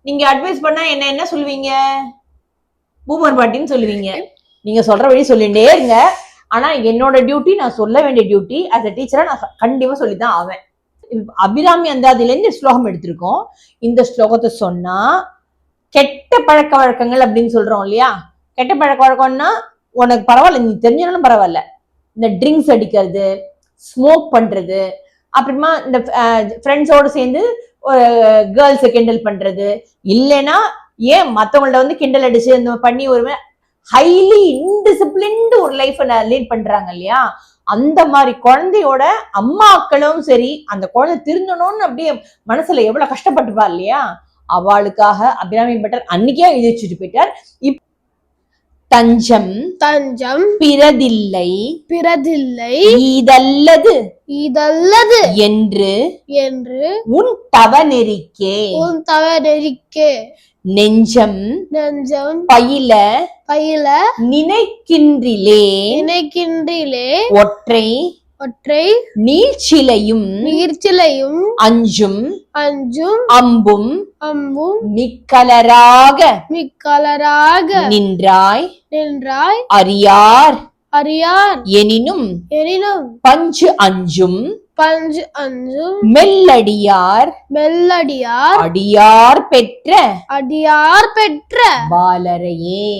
நீங்க அட்வைஸ் பண்ணா என்ன சொல்லுவீங்க? பூமர் பாட்டின்னு சொல்லுவீங்க. நீங்க சொல்ற வழி சொல்லிட்டே இருங்க. ஆனா என்னோட டியூட்டி, நான் சொல்ல வேண்டிய டியூட்டி as a டீச்சரா நான் கண்டிப்பா சொல்லிதான் ஆவேன். அபிராமி அந்தாதில இருந்து ஸ்லோகம் எடுத்திருக்கோம். இந்த ஸ்லோகத்தை சொன்னா கெட்ட பழக்க வழக்கங்கள் அப்படின்னு சொல்றோம் இல்லையா? கெட்ட பழக்க வழக்கம்னா உனக்கு பரவாயில்ல, நீ தெரிஞ்சாலும் பரவாயில்ல, இந்த ட்ரிங்க்ஸ் அடிக்கிறது, ஸ்மோக் பண்றது, அப்புறமா இந்த ஃப்ரெண்ட்ஸோட சேர்ந்து கேர்ள்ஸை கிண்டல் பண்றது, இல்லைன்னா ஏன் மற்றவங்கள்ட்ட வந்து கிண்டல் அடிச்சு இந்த பண்ணி ஒரு ஹைலி இன்டிசிப்ளின்டு ஒரு லைஃப் லீட் பண்றாங்க இல்லையா? அந்த மாதிரி குழந்தையோட அம்மாக்களும் சரி, அந்த குழந்தை திருந்தணும்னு அப்படியே மனசுல எவ்வளவு கஷ்டப்பட்டுப்பா இல்லையா? அவளுக்காக அபிராமி பட்டர் அன்னைக்கே எழுதி வச்சுட்டு போயிட்டார். தஞ்சம் தஞ்சம் பிறதில்லை பிறதில்லை இதல்லது இதல்லது என்று என்று உன் தவநெறிக்கே நெஞ்சம் நெஞ்சம் பயில பயில நினைக்கின்றிலே ஒற்றை ஒற்றை நீர்ச்சிலையும் அஞ்சும் அம்பும் மிக்கலராக நின்றாய் அறியார் எனினும் பஞ்சு அஞ்சும் மெல்லடியார் அடியார் பெற்ற பாலரையே.